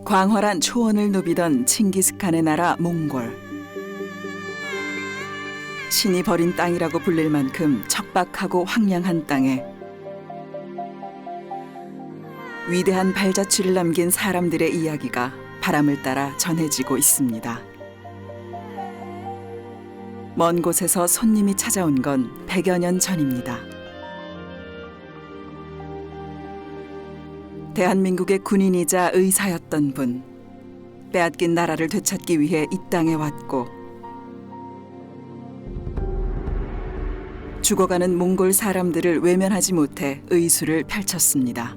광활한 초원을 누비던 칭기스칸의 나라 몽골. 신이 버린 땅이라고 불릴 만큼 척박하고 황량한 땅에 위대한 발자취를 남긴 사람들의 이야기가 바람을 따라 전해지고 있습니다. 먼 곳에서 손님이 찾아온 건 100여 년 전입니다. 대한민국의 군인이자 의사였던 분, 빼앗긴 나라를 되찾기 위해 이 땅에 왔고 죽어가는 몽골 사람들을 외면하지 못해 의수를 펼쳤습니다.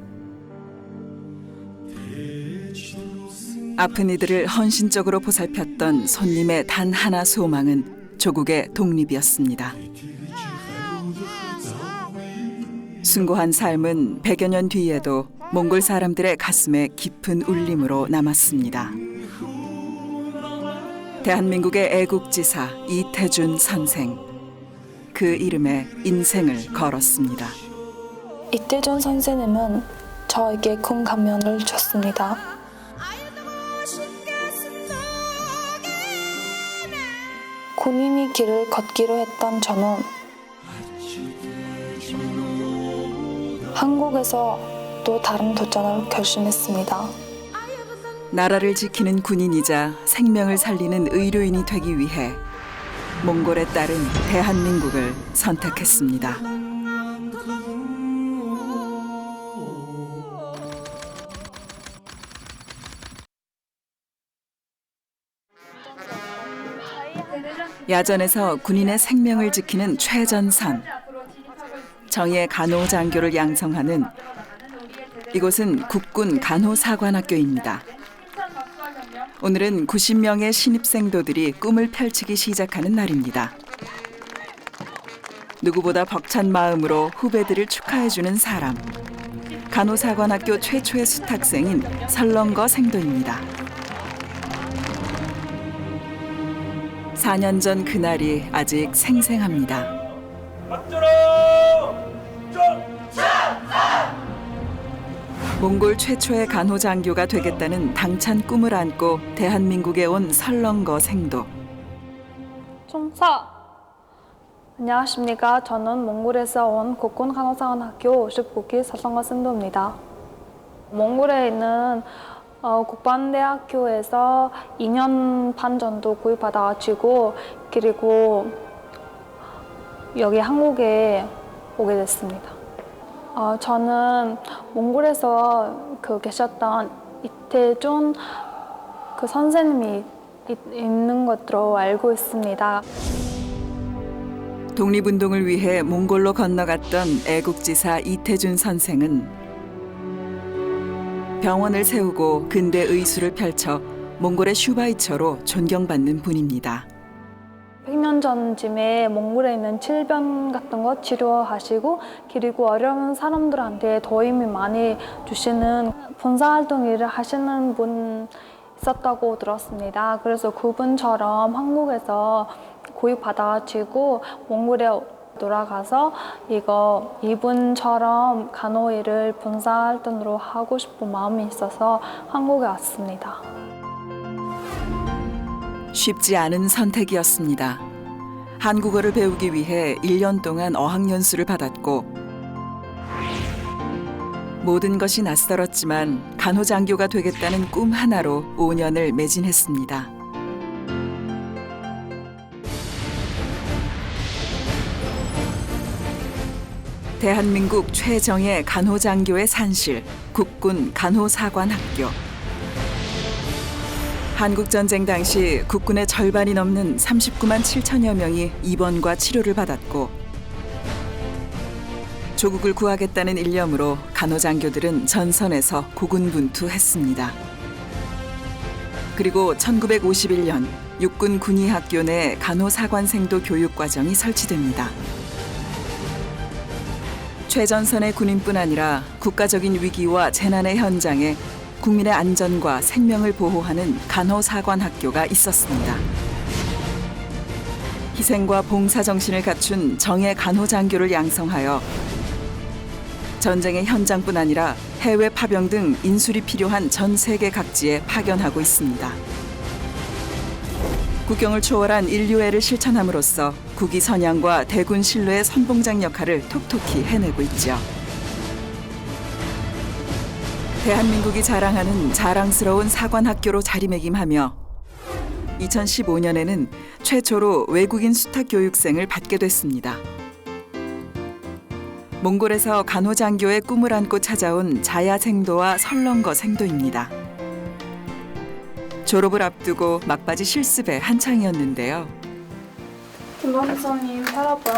아픈 이들을 헌신적으로 보살폈던 손님의 단 하나 소망은 조국의 독립이었습니다. 숭고한 삶은 100여 년 뒤에도 몽골 사람들의 가슴에 깊은 울림으로 남았습니다. 대한민국의 애국지사 이태준 선생, 그 이름에 인생을 걸었습니다. 이태준 선생님은 저에게 큰 감명을 줬습니다. 군인의 길을 걷기로 했던 저는 한국에서 또 다른 도전을 결심했습니다. 나라를 지키는 군인이자 생명을 살리는 의료인이 되기 위해 몽골에 따른 대한민국을 선택했습니다. 야전에서 군인의 생명을 지키는 최전선, 정예 간호장교를 양성하는 이곳은 국군 간호사관학교입니다. 오늘은 90명의 신입생도들이 꿈을 펼치기 시작하는 날입니다. 누구보다 벅찬 마음으로 후배들을 축하해주는 사람, 간호사관학교 최초의 수탁생인 설렁거 생도입니다. 4년 전 그날이 아직 생생합니다. 몽골 최초의 간호장교가 되겠다는 당찬 꿈을 안고 대한민국에 온 설렁거 생도. 총사! 안녕하십니까. 저는 몽골에서 온 국군 간호사관학교 59기 설렁거 생도입니다. 몽골에 있는 국방대학교에서 2년 반 정도 교육받아가지고 그리고 여기 한국에 오게 됐습니다. 저는 몽골에서 계셨던 이태준 선생님이 있는 것으로 알고 있습니다. 독립운동을 위해 몽골로 건너갔던 애국지사 이태준 선생은 병원을 세우고 근대 의수를 펼쳐 몽골의 슈바이처로 존경받는 분입니다. 100년 전쯤에 몽골에 있는 질병 같은 거 치료하시고 그리고 어려운 사람들한테 도움이 많이 주시는 봉사활동 일을 하시는 분 있었다고 들었습니다. 그래서 그분처럼 한국에서 교육받아가지고 몽골에 돌아가서 이분처럼 간호 일을 봉사활동으로 하고 싶은 마음이 있어서 한국에 왔습니다. 쉽지 않은 선택이었습니다. 한국어를 배우기 위해 1년 동안 어학연수를 받았고 모든 것이 낯설었지만 간호장교가 되겠다는 꿈 하나로 5년을 매진했습니다. 대한민국 최정예 간호장교의 산실, 국군 간호사관학교. 한국전쟁 당시 국군의 절반이 넘는 39만 7천여 명이 입원과 치료를 받았고 조국을 구하겠다는 일념으로 간호장교들은 전선에서 고군분투했습니다. 그리고 1951년 육군 군의학교 내 간호사관생도 교육과정이 설치됩니다. 최전선의 군인뿐 아니라 국가적인 위기와 재난의 현장에 국민의 안전과 생명을 보호하는 간호사관학교가 있었습니다. 희생과 봉사정신을 갖춘 정예 간호장교를 양성하여 전쟁의 현장뿐 아니라 해외 파병 등 인술이 필요한 전 세계 각지에 파견하고 있습니다. 국경을 초월한 인류애를 실천함으로써 국위 선양과 대군 신뢰의 선봉장 역할을 톡톡히 해내고 있죠. 대한민국이 자랑하는 자랑스러운 사관학교로 자리매김하며 2015년에는 최초로 외국인 수탁 교육생을 받게 됐습니다. 몽골에서 간호장교의 꿈을 안고 찾아온 자야생도와 설렁거 생도입니다. 졸업을 앞두고 막바지 실습에 한창이었는데요. 김범수님 혈압은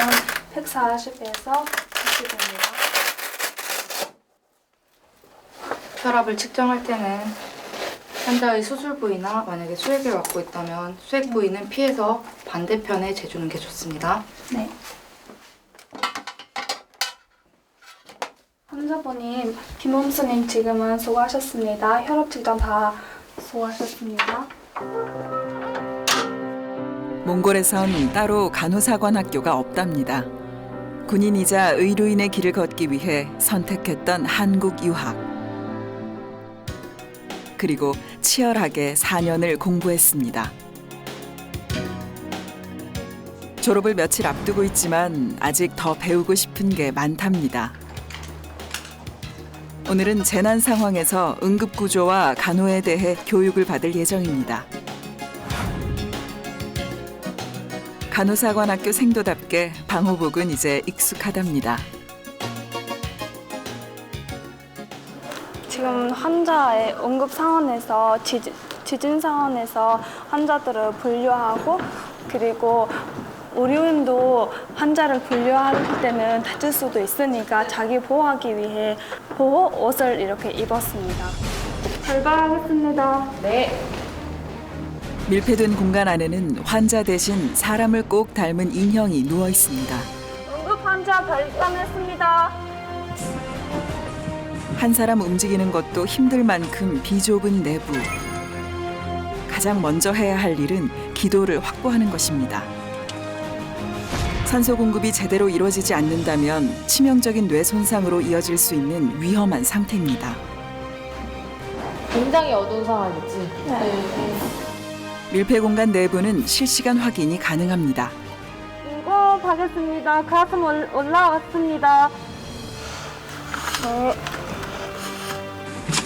140에서 90입니다. 혈압을 측정할 때는 환자의 수술 부위나 만약에 수액을 맡고 있다면 수액 부위는 피해서 반대편에 재주는 게 좋습니다. 네. 환자분님, 김범수님 지금은 수고하셨습니다. 혈압 측정 다 수고하셨습니다. 몽골에선 따로 간호사관학교가 없답니다. 군인이자 의료인의 길을 걷기 위해 선택했던 한국 유학. 그리고 치열하게 4년을 공부했습니다. 졸업을 며칠 앞두고 있지만 아직 더 배우고 싶은 게 많답니다. 오늘은 재난 상황에서 응급구조와 간호에 대해 교육을 받을 예정입니다. 간호사관학교 생도답게 방호복은 이제 익숙하답니다. 지금 환자의 응급 상황에서 지진 상황에서 환자들을 분류하고 그리고 의료인도 환자를 분류할 때는 다칠 수도 있으니까 자기 보호하기 위해 보호 옷을 이렇게 입었습니다. 발발하겠습니다. 네. 밀폐된 공간 안에는 환자 대신 사람을 꼭 닮은 인형이 누워 있습니다. 응급 환자 발산했습니다. 한 사람 움직이는 것도 힘들 만큼 비좁은 내부. 가장 먼저 해야 할 일은 기도를 확보하는 것입니다. 산소 공급이 제대로 이루어지지 않는다면 치명적인 뇌 손상으로 이어질 수 있는 위험한 상태입니다. 굉장히 어두운 상황이지? 네. 밀폐 공간 내부는 실시간 확인이 가능합니다. 응급하겠습니다. 가슴 올라왔습니다.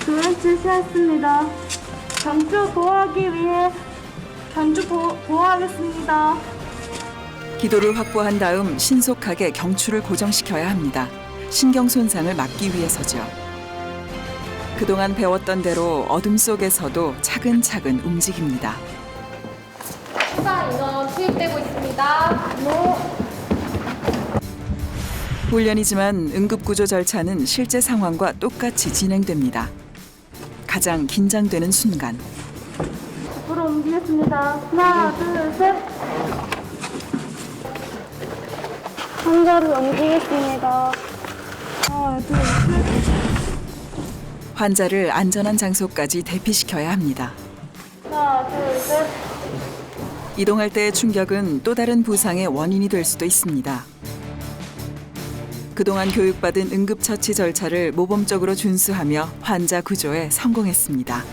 교육 실시했습니다. 전주 보호하기 위해 보호하겠습니다. 기도를 확보한 다음 신속하게 경추를 고정시켜야 합니다. 신경 손상을 막기 위해서죠. 그동안 배웠던 대로 어둠 속에서도 차근차근 움직입니다. 추가 인원 투입되고 있습니다. 훈련이지만 응급구조 절차는 실제 상황과 똑같이 진행됩니다. 가장 긴장되는 순간. 앞으로 옮기겠습니다. 하나, 둘, 셋. 환자를 옮기겠습니다. 하나, 둘, 셋. 환자를 안전한 장소까지 대피시켜야 합니다. 하나, 둘, 셋. 이동할 때의 충격은 또 다른 부상의 원인이 될 수도 있습니다. 그동안 교육받은 응급처치 절차를 모범적으로 준수하며 환자 구조에 성공했습니다.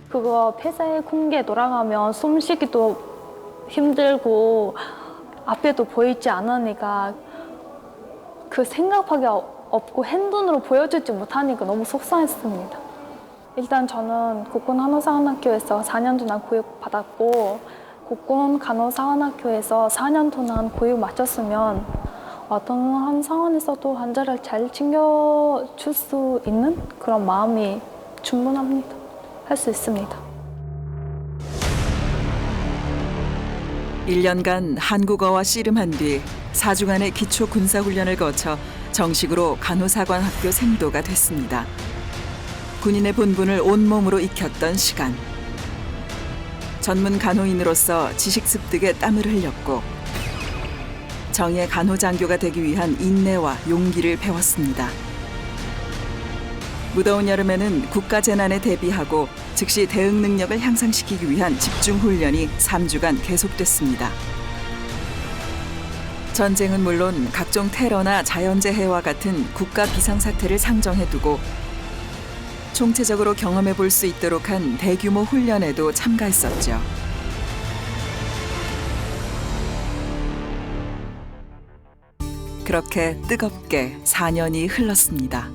그거 폐쇄 공기에 돌아가면 숨쉬기도 힘들고 앞에도 보이지 않으니까 그 생각밖에 없고 행동으로 보여주지 못하니까 너무 속상했습니다. 일단 저는 국군 간호사관학교에서 4년 동안 교육받았고 국군 간호사관학교에서 4년 동안 교육 마쳤으면 어떤 한 상황에서도 환자를 잘 챙겨줄 수 있는 그런 마음이 충분합니다. 할 수 있습니다. 1년간 한국어와 씨름한 뒤 4주간의 기초 군사훈련을 거쳐 정식으로 간호사관학교 생도가 됐습니다. 군인의 본분을 온몸으로 익혔던 시간. 전문 간호인으로서 지식 습득에 땀을 흘렸고 정예 간호장교가 되기 위한 인내와 용기를 배웠습니다. 무더운 여름에는 국가 재난에 대비하고 즉시 대응 능력을 향상시키기 위한 집중 훈련이 3주간 계속됐습니다. 전쟁은 물론 각종 테러나 자연재해와 같은 국가 비상사태를 상정해두고 총체적으로 경험해 볼 수 있도록 한 대규모 훈련에도 참가했었죠. 그렇게 뜨겁게 4년이 흘렀습니다.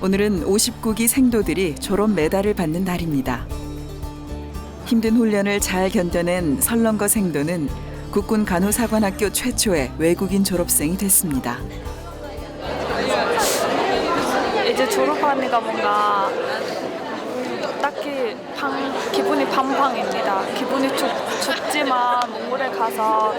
오늘은 59기 생도들이 졸업 메달을 받는 날입니다. 힘든 훈련을 잘 견뎌낸 설렁거 생도는 국군 간호사관학교 최초의 외국인 졸업생이 됐습니다. 이제 졸업하니까 뭔가 딱히 기분이 팡팡입니다. 기분이 좋지만 몽골에 가서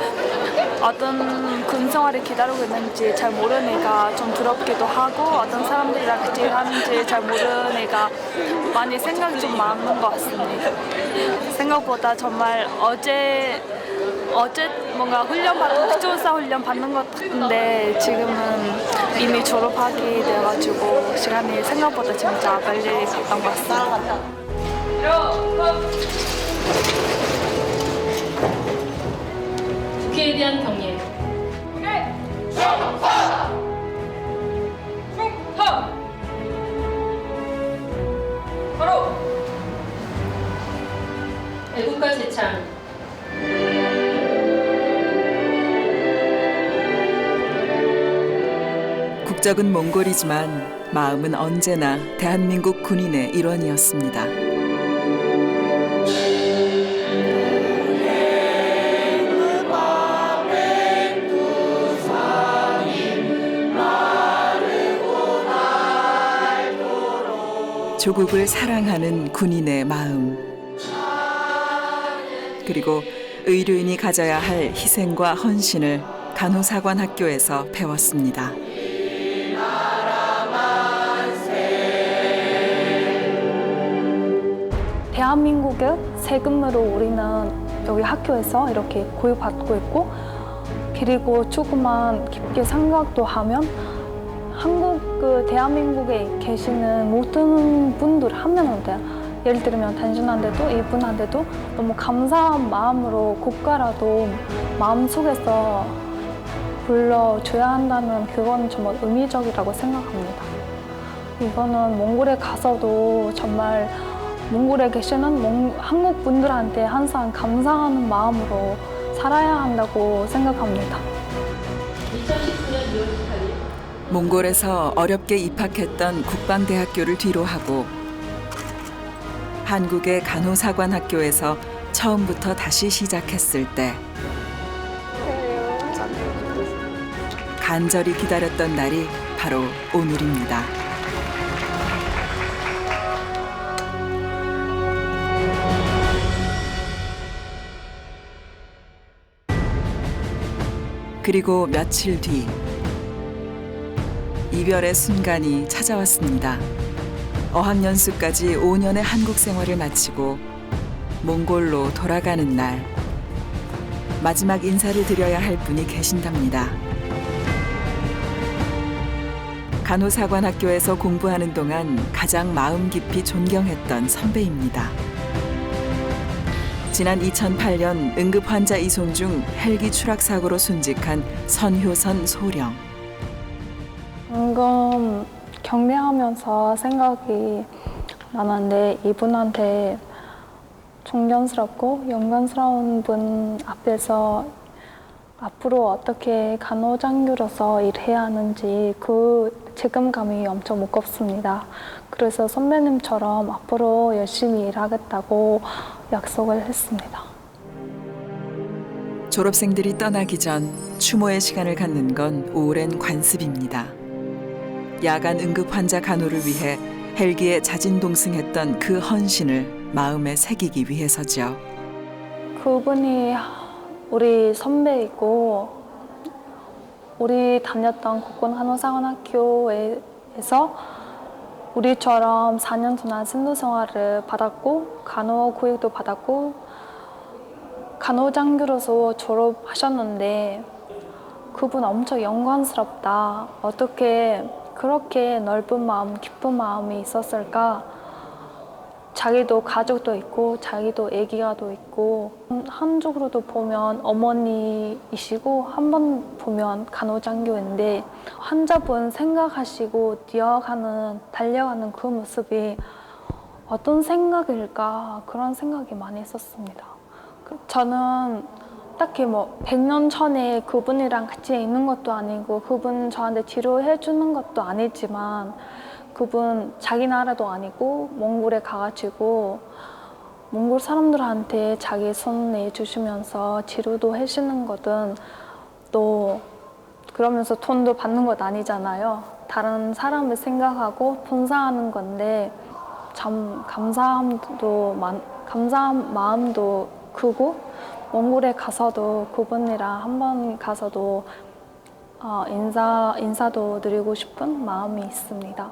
어떤 군생활이 기다리고 있는지 잘 모르니까 좀 두렵기도 하고 어떤 사람들이랑 같이 하는지 잘 모르니까 많이 생각이 좀 많은 것 같습니다. 생각보다 정말 어제 뭔가 특전사 훈련 받는 것 같은데 지금은 이미 졸업하게 돼가지고 시간이 생각보다 진짜 빨리 갔던 것 같습니다. 국회에 대한 경례. 바로 애국가 제창. 국적은 몽골이지만 마음은 언제나 대한민국 군인의 일원이었습니다. 조국을 사랑하는 군인의 마음, 그리고 의료인이 가져야 할 희생과 헌신을 간호사관학교에서 배웠습니다. 대한민국의 세금으로 우리는 여기 학교에서 이렇게 교육받고 있고 그리고 조금만 깊게 생각도 하면 대한민국에 계시는 모든 분들 한 명한테 예를 들면 당신한테도 이분한테도 너무 감사한 마음으로 국가라도 마음속에서 불러줘야 한다면 그건 정말 의미적이라고 생각합니다. 이거는 몽골에 가서도 정말 몽골에 계시는 한국 분들한테 항상 감사하는 마음으로 살아야 한다고 생각합니다. 2019년 2월 18일 몽골에서 어렵게 입학했던 국방대학교를 뒤로하고 한국의 간호사관학교에서 처음부터 다시 시작했을 때 간절히 기다렸던 날이 바로 오늘입니다. 그리고 며칠 뒤 이별의 순간이 찾아왔습니다. 어학연수까지 5년의 한국 생활을 마치고 몽골로 돌아가는 날, 마지막 인사를 드려야 할 분이 계신답니다. 간호사관학교에서 공부하는 동안 가장 마음 깊이 존경했던 선배입니다. 지난 2008년 응급 환자 이송 중 헬기 추락 사고로 순직한 선효선 소령. 방금 경례하면서 생각이 나는데 이분한테 존경스럽고 영광스러운 분 앞에서 앞으로 어떻게 간호장교로서 일해야 하는지 그 책임감이 엄청 무겁습니다. 그래서 선배님처럼 앞으로 열심히 일하겠다고 약속을 했습니다. 졸업생들이 떠나기 전 추모의 시간을 갖는 건 오랜 관습입니다. 야간 응급 환자 간호를 위해 헬기에 자진동승했던 그 헌신을 마음에 새기기 위해서죠. 그분이 우리 선배이고 우리 다녔던 국군 간호사관학교에서 우리처럼 4년 동안 신도 생활을 받았고 간호 교육도 받았고 간호장교로서 졸업하셨는데 그분 엄청 영광스럽다. 어떻게 그렇게 넓은 마음, 깊은 마음이 있었을까? 자기도 가족도 있고 자기도 아기가 또 있고 한쪽으로도 보면 어머니이시고 한 번 보면 간호장교인데 환자분 생각하시고 달려가는 그 모습이 어떤 생각일까 그런 생각이 많이 했었습니다. 저는 딱히 100년 전에 그분이랑 같이 있는 것도 아니고 그분 저한테 치료해 주는 것도 아니지만 그분 자기 나라도 아니고 몽골에 가가지고 몽골 사람들한테 자기 손 내주시면서 치료도 해주는 거든 또 그러면서 돈도 받는 것 아니잖아요. 다른 사람을 생각하고 봉사하는 건데 참 감사한 마음도 크고 몽골에 가서도 그분이랑 한번 가서도 인사도 드리고 싶은 마음이 있습니다.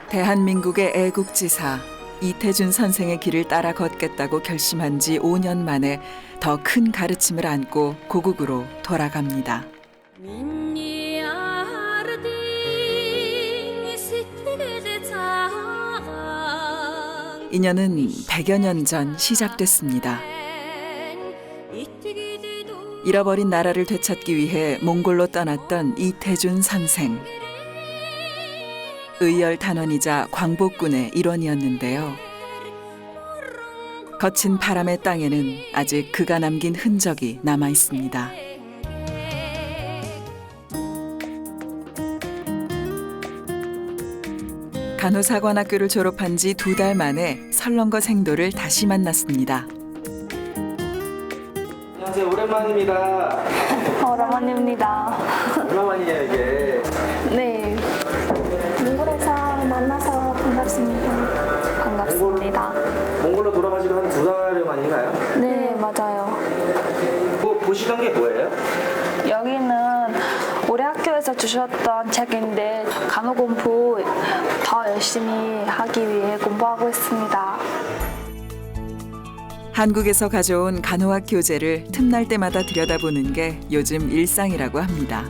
대한민국의 애국지사 이태준 선생의 길을 따라 걷겠다고 결심한 지 5년 만에 더 큰 가르침을 안고 고국으로 돌아갑니다. 인연은 100여 년 전 시작됐습니다. 잃어버린 나라를 되찾기 위해 몽골로 떠났던 이태준 선생. 의열 단원이자 광복군의 일원이었는데요. 거친 바람의 땅에는 아직 그가 남긴 흔적이 남아 있습니다. 간호사관학교를 졸업한 지 2달 만에 설렁거 생도를 다시 만났습니다. 안녕하세요. 오랜만입니다. 오랜만입니다. 얼마만이냐 이게? 네. 몽골에서 만나서 반갑습니다. 반갑습니다. 몽골로 돌아가시고 한 2달 만인가요? 네, 맞아요. 보시던 게 뭐예요? 여기는 우리 학교에서 주셨던 책인데 간호 공부 더 열심히 하기 위해 공부하고 있습니다. 한국에서 가져온 간호학 교재를 틈날 때마다 들여다보는 게 요즘 일상이라고 합니다.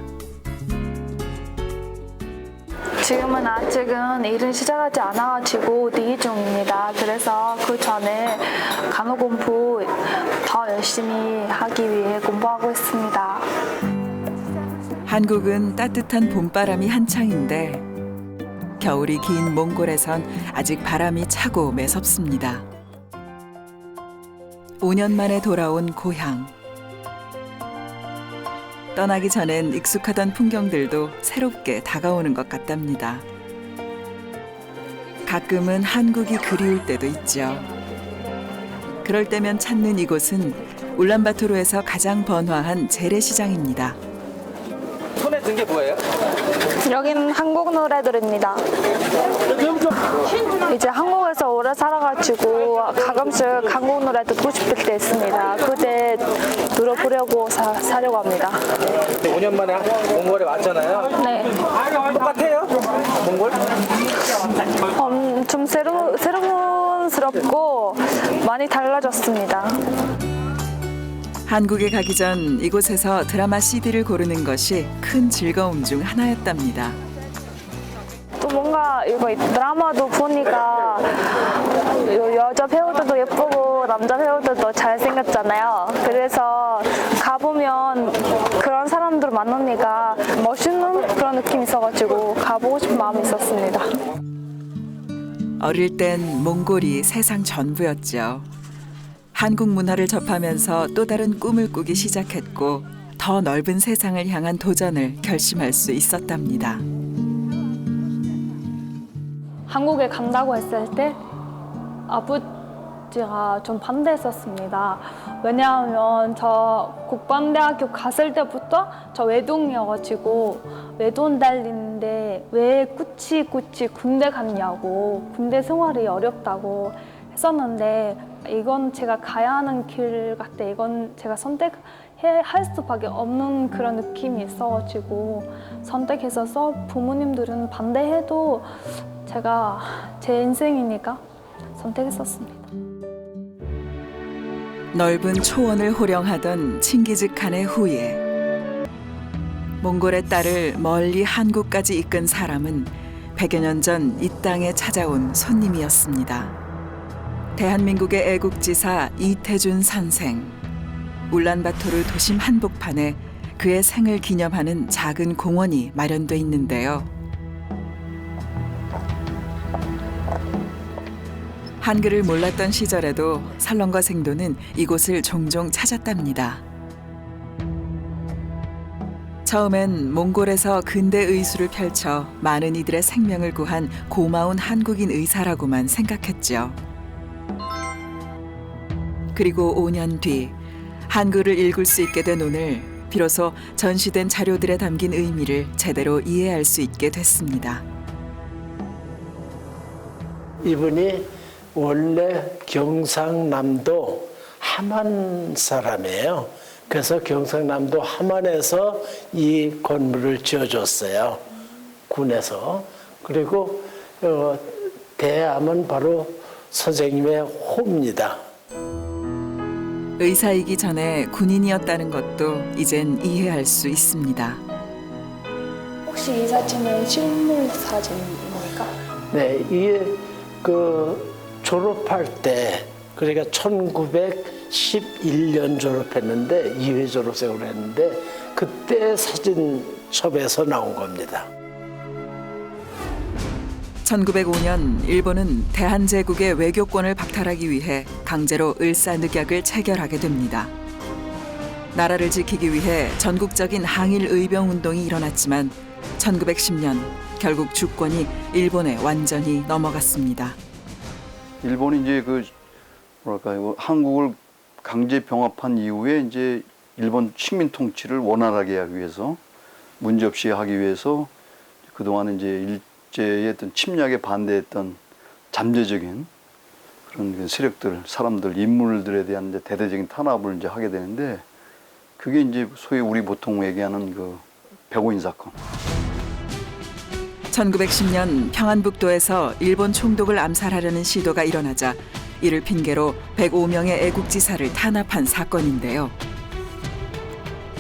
지금은 아직은 일은 시작하지 않아가지고 대기 중입니다. 그래서 그 전에 간호 공부 더 열심히 하기 위해 공부하고 있습니다. 한국은 따뜻한 봄바람이 한창인데 겨울이 긴 몽골에선 아직 바람이 차고 매섭습니다. 5년 만에 돌아온 고향. 떠나기 전엔 익숙하던 풍경들도 새롭게 다가오는 것 같답니다. 가끔은 한국이 그리울 때도 있죠. 그럴 때면 찾는 이곳은 울란바토르에서 가장 번화한 재래시장입니다. 손에 든 게 뭐예요? 여기는 한국 노래들입니다. 이제 한국에서 오래 살아가지고 가끔씩 한국 노래 듣고 싶을 때 있습니다. 그때 들어보려고 사려고 합니다. 5년 만에 몽골에 왔잖아요. 네. 똑같아요? 몽골? 좀 새로운스럽고 많이 달라졌습니다. 한국에 가기 전 이곳에서 드라마 CD를 고르는 것이 큰 즐거움 중 하나였답니다. 또 뭔가 이거 드라마도 보니까 여자 배우들도 예쁘고 남자 배우들도 잘생겼잖아요. 그래서 가보면 그런 사람들 만나니까 멋있는 그런 느낌이 있어가지고 가보고 싶은 마음이 있었습니다. 어릴 땐 몽골이 세상 전부였죠. 한국 문화를 접하면서 또 다른 꿈을 꾸기 시작했고 더 넓은 세상을 향한 도전을 결심할 수 있었답니다. 한국에 간다고 했을 때 아버지가 좀 반대했었습니다. 왜냐하면 저 국방대학교 갔을 때부터 저 외동이어가지고 외동 달리는데 왜 굳이 군대 갔냐고 군대 생활이 어렵다고 했었는데 이건 제가 가야 하는 길 같아. 이건 제가 선택할 수밖에 없는 그런 느낌이 있어가지고 선택했어서 부모님들은 반대해도 제가 제 인생이니까 선택했었습니다. 넓은 초원을 호령하던 칭기즈칸의 후예. 몽골의 딸을 멀리 한국까지 이끈 사람은 100여 년 전 이 땅에 찾아온 손님이었습니다. 대한민국의 애국지사 이태준 선생. 울란바토르 도심 한복판에 그의 생을 기념하는 작은 공원이 마련돼 있는데요. 한글을 몰랐던 시절에도 설렁과 생도는 이곳을 종종 찾았답니다. 처음엔 몽골에서 근대 의술을 펼쳐 많은 이들의 생명을 구한 고마운 한국인 의사라고만 생각했죠. 그리고 5년 뒤 한글을 읽을 수 있게 된 오늘 비로소 전시된 자료들에 담긴 의미를 제대로 이해할 수 있게 됐습니다. 이분이 원래 경상남도 함안 사람이에요. 그래서 경상남도 함안에서 이 건물을 지어줬어요. 군에서. 그리고 대암은 바로 선생님의 호입니다. 의사이기 전에 군인이었다는 것도 이젠 이해할 수 있습니다. 혹시 이 사진은 실물 사진입니까? 네, 이게 졸업할 때, 그러니까 1911년 졸업했는데 2회 졸업생으로 했는데 그때 사진첩에서 나온 겁니다. 1905년 일본은 대한제국의 외교권을 박탈하기 위해 강제로 을사늑약을 체결하게 됩니다. 나라를 지키기 위해 전국적인 항일 의병 운동이 일어났지만 1910년 결국 주권이 일본에 완전히 넘어갔습니다. 일본이 이제 한국을 강제 병합한 이후에 이제 일본 식민 통치를 원활하게 하기 위해서 문제없이 하기 위해서 그동안 이제 일제의 어떤 침략에 반대했던 잠재적인 그런 세력들, 사람들, 인물들에 대한 이제 대대적인 탄압을 이제 하게 되는데 그게 이제 소위 우리 보통 얘기하는 그 백오인 사건. 1910년 평안북도에서 일본 총독을 암살하려는 시도가 일어나자 이를 핑계로 105명의 애국지사를 탄압한 사건인데요.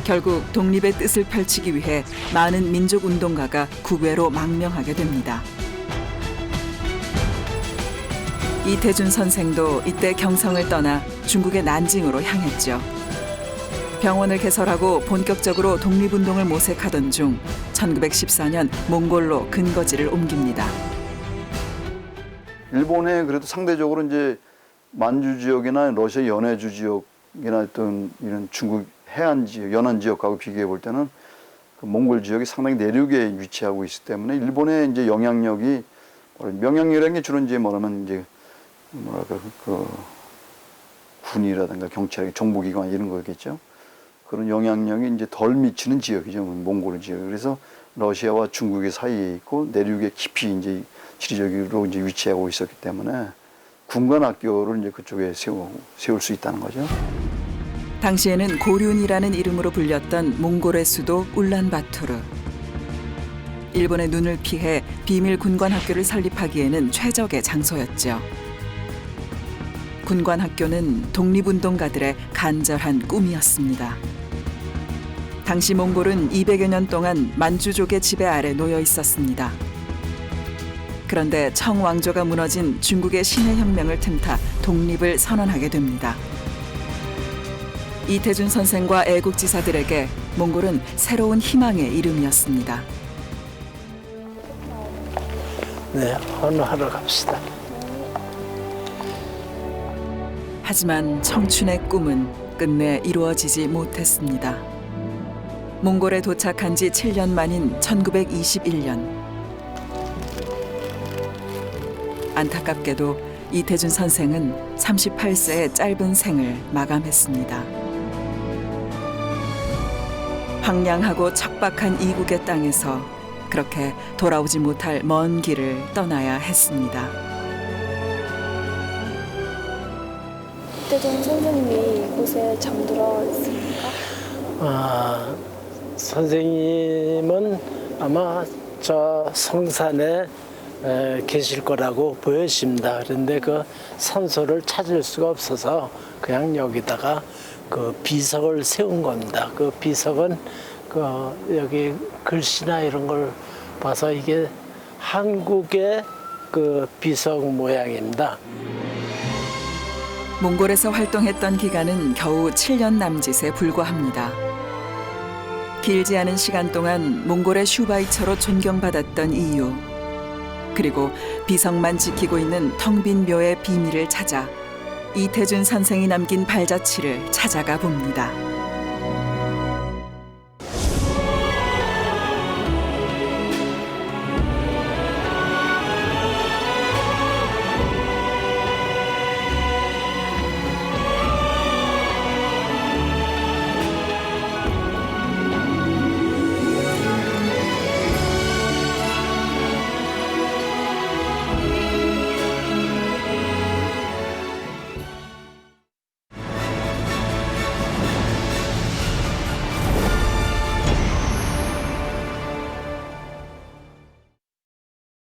결국 독립의 뜻을 펼치기 위해 많은 민족운동가가 국외로 망명하게 됩니다. 이태준 선생도 이때 경성을 떠나 중국의 난징으로 향했죠. 병원을 개설하고 본격적으로 독립운동을 모색하던 중 1914년 몽골로 근거지를 옮깁니다. 일본에 그래도 상대적으로 이제 만주 지역이나 러시아 연해주 지역이나 어떤 이런 중국 해안 지역, 연안 지역하고 비교해 볼 때는 그 몽골 지역이 상당히 내륙에 위치하고 있기 때문에 일본의 이제 영향력이 영향력이라는 게 주로 이제 뭐냐면 이제 뭐랄까 그 군이라든가 경찰, 정보기관 이런 거겠죠. 그런 영향력이 이제 덜 미치는 지역이죠, 몽골 지역. 그래서 러시아와 중국의 사이에 있고 내륙에 깊이 이제 지리적으로 이제 위치하고 있었기 때문에 군관 학교를 이제 그쪽에 세울 수 있다는 거죠. 당시에는 고륜이라는 이름으로 불렸던 몽골의 수도 울란바토르. 일본의 눈을 피해 비밀 군관 학교를 설립하기에는 최적의 장소였죠. 군관 학교는 독립운동가들의 간절한 꿈이었습니다. 당시 몽골은 200여 년 동안 만주족의 지배 아래 놓여 있었습니다. 그런데 청왕조가 무너진 중국의 신해혁명을 틈타 독립을 선언하게 됩니다. 이태준 선생과 애국지사들에게 몽골은 새로운 희망의 이름이었습니다. 네, 헌화하러 갑시다. 하지만 청춘의 꿈은 끝내 이루어지지 못했습니다. 몽골에 도착한 지 7년 만인 1921년. 안타깝게도 이태준 선생은 38세의 짧은 생을 마감했습니다. 황량하고 척박한 이국의 땅에서 그렇게 돌아오지 못할 먼 길을 떠나야 했습니다. 이태준 선생님이 이곳에 잠들어 있습니까? 선생님은 아마 저 성산에 계실 거라고 보여집니다. 그런데 그 산소를 찾을 수가 없어서 그냥 여기다가 그 비석을 세운 겁니다. 그 비석은 여기 글씨나 이런 걸 봐서 이게 한국의 그 비석 모양입니다. 몽골에서 활동했던 기간은 겨우 7년 남짓에 불과합니다. 길지 않은 시간 동안 몽골의 슈바이처로 존경받았던 이유, 그리고 비석만 지키고 있는 텅 빈 묘의 비밀을 찾아 이태준 선생이 남긴 발자취를 찾아가 봅니다.